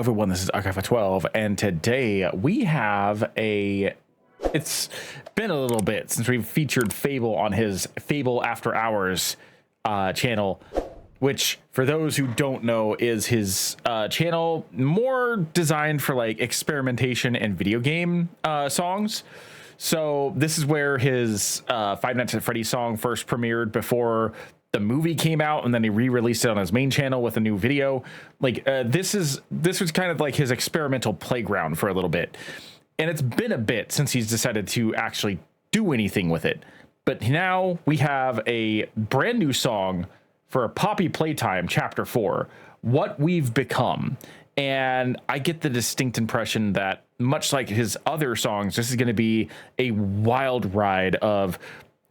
everyone, this is FabvL, and today we have it's been a little bit since we've featured FabvL on his FabvL After Hours channel, which, for those who don't know, is his channel more designed for like experimentation and video game songs. So this is where his Five Nights at Freddy's song first premiered before the movie came out, and then he re-released it on his main channel with a new video. Like this was kind of like his experimental playground for a little bit, and it's been a bit since he's decided to actually do anything with it. But now we have a brand new song for Poppy Playtime Chapter 4, What We've Become. And I get the distinct impression that, much like his other songs, this is going to be a wild ride of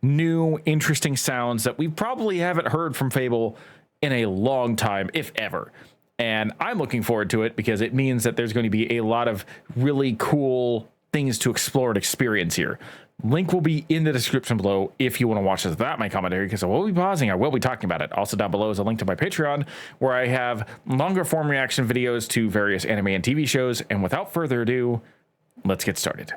new, interesting sounds that we probably haven't heard from FabvL in a long time, if ever. And I'm looking forward to it because it means that there's going to be a lot of really cool things to explore and experience here. Link will be in the description below if you want to watch this without my commentary, because I will be pausing. I will be talking about it. Also down below is a link to my Patreon, where I have longer form reaction videos to various anime and TV shows. And without further ado, let's get started.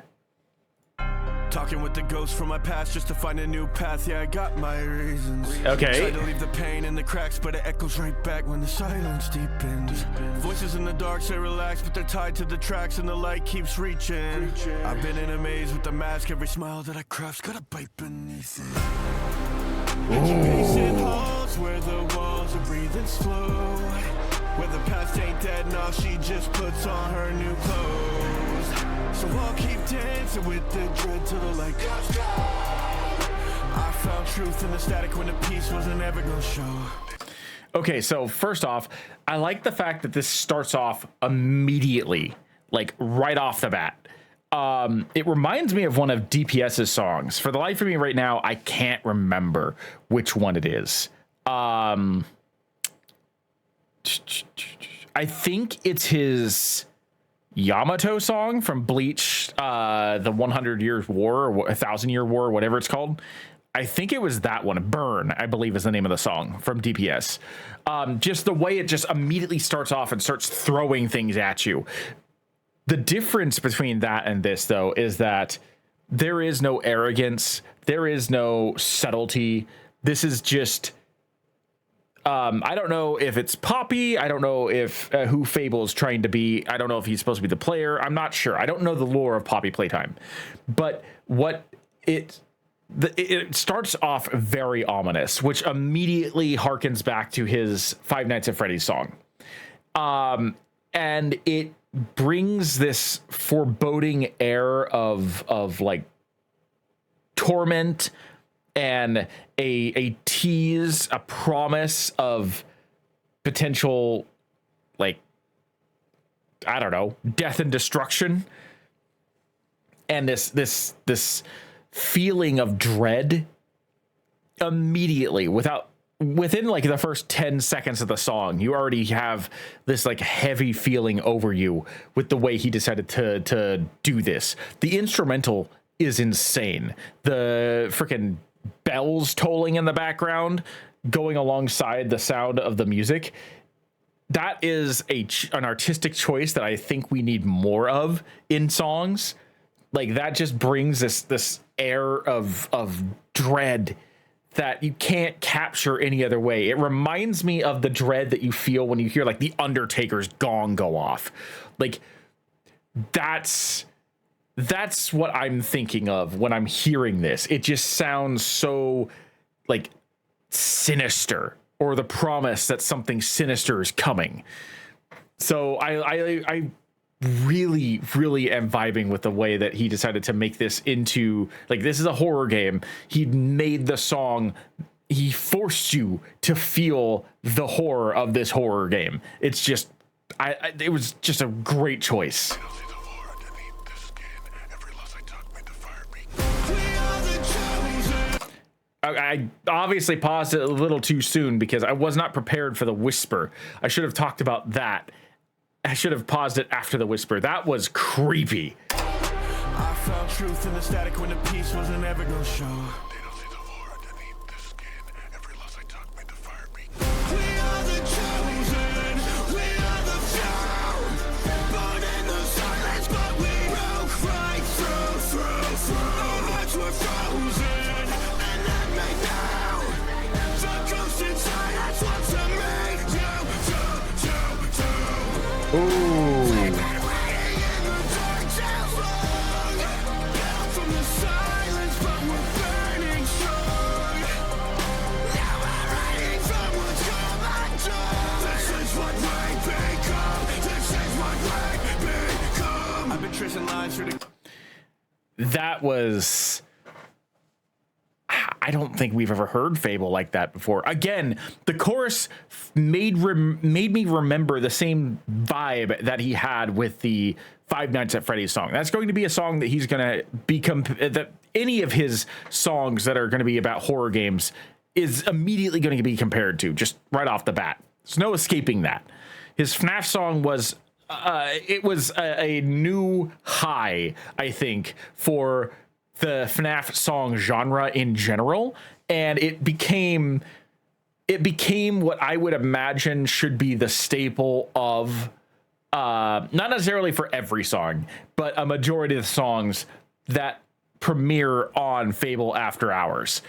Talking with the ghosts from my past just to find a new path. Yeah, I got my reasons. Okay. Try to leave the pain in the cracks, but it echoes right back when the silence deepens. Voices in the dark say relax, but they're tied to the tracks and the light keeps reaching. I've been in a maze with the mask. Every smile that I craft's got a bite beneath it. Pacing halls where the walls are breathing slow, where the past ain't dead, now she just puts on her new clothes. So I'll keep dancing with the dread till the light comes down. I found truth in the static when the peace wasn't ever gonna show. Okay, so first off, I like the fact that this starts off immediately, like right off the bat. It reminds me of one of DPS's songs. For the life of me right now, I can't remember which one it is. I think it's his Yamato song from Bleach, the 100 Years War, or 1,000 Year War, whatever it's called. I think it was that one. Burn, I believe, is the name of the song from DPS. Just the way it just immediately starts off and starts throwing things at you. The difference between that and this, though, is that there is no arrogance. There is no subtlety. This is just... I don't know if it's Poppy. I don't know if who FabvL is trying to be. I don't know if he's supposed to be the player. I'm not sure. I don't know the lore of Poppy Playtime. But what it starts off very ominous, which immediately harkens back to his Five Nights at Freddy's song. And it brings this foreboding air of like torment and a tease, a promise of potential, like, I don't know, death and destruction, and this feeling of dread immediately. Within like the first 10 seconds of the song, you already have this like heavy feeling over you with the way he decided to do this. The instrumental is insane. The freaking bells tolling in the background going alongside the sound of the music, that is an artistic choice that I think we need more of in songs. Like, that just brings this air of dread that you can't capture any other way. It reminds me of the dread that you feel when you hear like the Undertaker's gong go off. Like, that's what I'm thinking of when I'm hearing this. It just sounds so like sinister, or the promise that something sinister is coming. So I really, really am vibing with the way that he decided to make this into, like, this is a horror game. He made the song, he forced you to feel the horror of this horror game. It's just, it was just a great choice. I obviously paused it a little too soon because I was not prepared for the whisper. I should have talked about that. I should have paused it after the whisper. That was creepy. I found truth in the static when the peace wasn't ever gonna show. We are the chosen, we are the found. Ooh. That was, I don't think we've ever heard FabvL like that before. Again, the chorus made me remember the same vibe that he had with the Five Nights at Freddy's song. That's going to be a song that he's going to become, that any of his songs that are going to be about horror games is immediately going to be compared to, just right off the bat. There's no escaping that. His FNAF song was, it was a new high, I think, for the FNAF song genre in general, and it became what I would imagine should be the staple of, not necessarily for every song, but a majority of the songs that premiere on FabvL After Hours.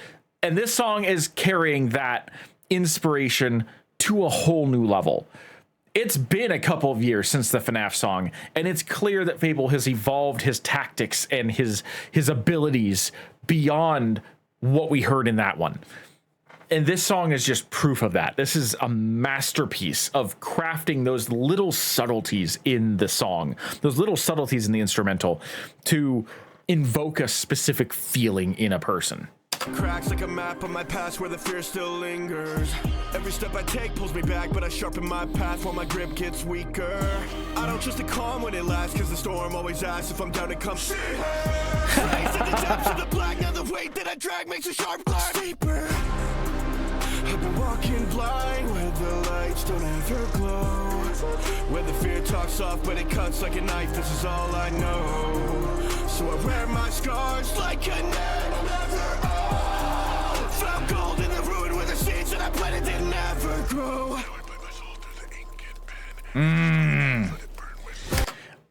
And this song is carrying that inspiration to a whole new level. It's been a couple of years since the FNAF song, and it's clear that FabvL has evolved his tactics and his abilities beyond what we heard in that one. And this song is just proof of that. This is a masterpiece of crafting those little subtleties in the song, those little subtleties in the instrumental to invoke a specific feeling in a person. Cracks like a map on my past where the fear still lingers. Every step I take pulls me back, but I sharpen my path while my grip gets weaker. I don't trust the calm when it lasts, cause the storm always asks if I'm down to come see her. Face at the depths of the black, now the weight that I drag makes a sharp glass deeper. I've been walking blind where the lights don't ever glow, where the fear talks soft but it cuts like a knife. This is all I know, so I wear my scars like a never old. Found gold in the ruin where the seeds that I planted didn't ever grow.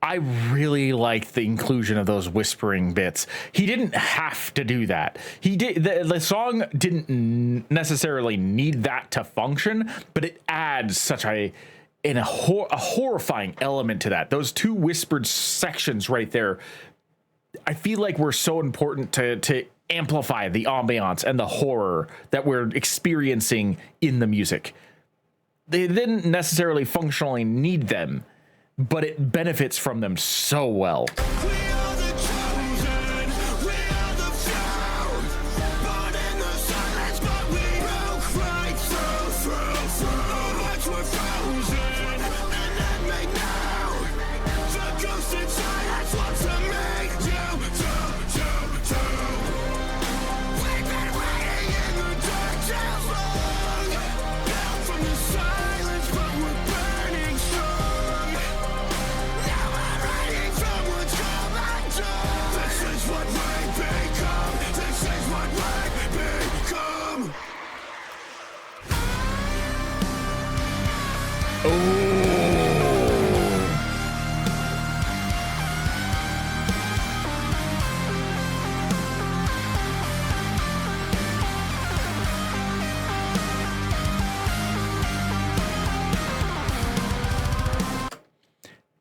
I really like the inclusion of those whispering bits. He didn't have to do that. He did. The song didn't necessarily need that to function, but it adds such a horrifying element to that. Those two whispered sections right there, I feel like were so important to amplify the ambiance and the horror that we're experiencing in the music. They didn't necessarily functionally need them, but it benefits from them so well.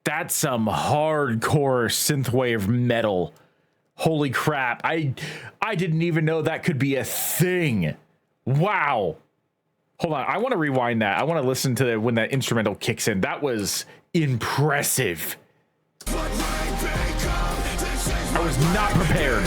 That's some hardcore synthwave metal. Holy crap. I didn't even know that could be a thing. Wow. Hold on. I want to rewind that. I want to listen to when that instrumental kicks in. That was impressive. I was not prepared.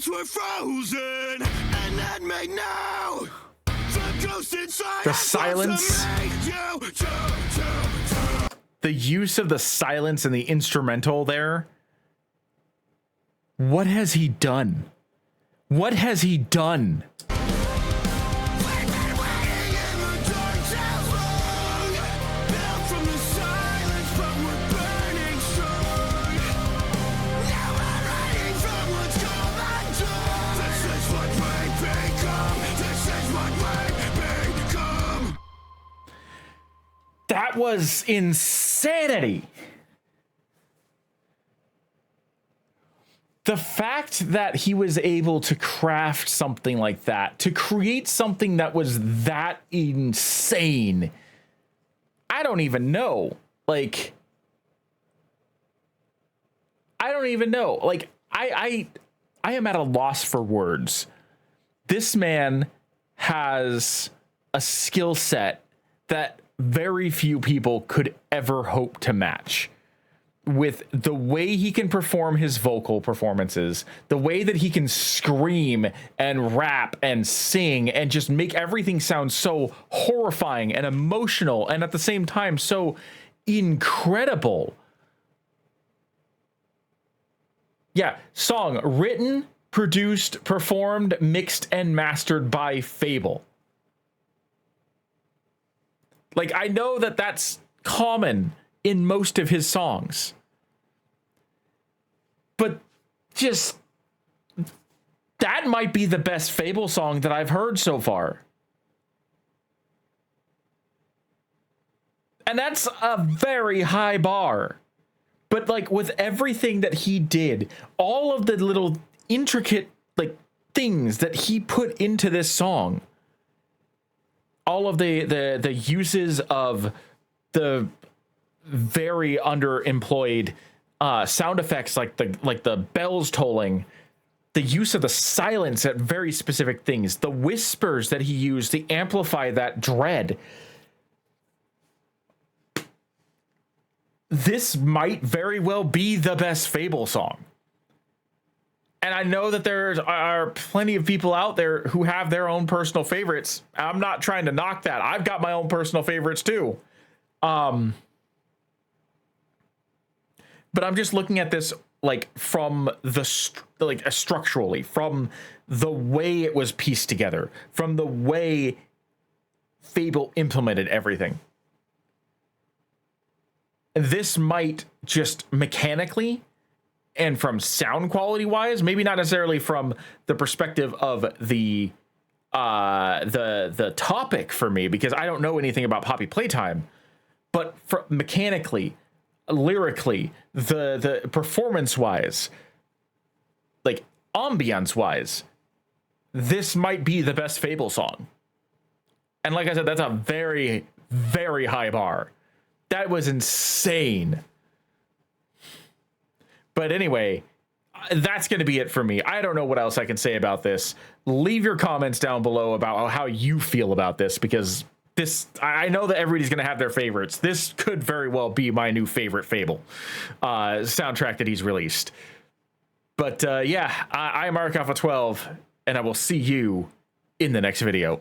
We're frozen and that made now. The The silence, the use of the silence and the instrumental there. What has he done? What has he done? That was insanity. The fact that he was able to craft something like that, to create something that was that insane, I don't even know. Like, I don't even know. Like, I am at a loss for words. This man has a skill set that very few people could ever hope to match. With the way he can perform his vocal performances, the way that he can scream and rap and sing and just make everything sound so horrifying and emotional and at the same time so incredible. Yeah, song written, produced, performed, mixed, and mastered by FabvL. Like, I know that that's common in most of his songs. But just, that might be the best FabvL song that I've heard so far. And that's a very high bar. But like with everything that he did, all of the little intricate like things that he put into this song, all of the uses of the very underemployed sound effects, like the bells tolling, the use of the silence at very specific things, the whispers that he used to amplify that dread. This might very well be the best FabvL song. And I know that there are plenty of people out there who have their own personal favorites. I'm not trying to knock that. I've got my own personal favorites too. But I'm just looking at this like from the structurally, from the way it was pieced together, from the way FabvL implemented everything. This might just mechanically and from sound quality wise, maybe not necessarily from the perspective of the topic for me, because I don't know anything about Poppy Playtime, but mechanically, lyrically, the performance wise, like ambiance wise, this might be the best FabvL song. And like I said, that's a very, very high bar. That was insane. But anyway, that's going to be it for me. I don't know what else I can say about this. Leave your comments down below about how you feel about this, because this, I know that everybody's going to have their favorites. This could very well be my new favorite FabvL soundtrack that he's released. But yeah, I am FabvL12, and I will see you in the next video.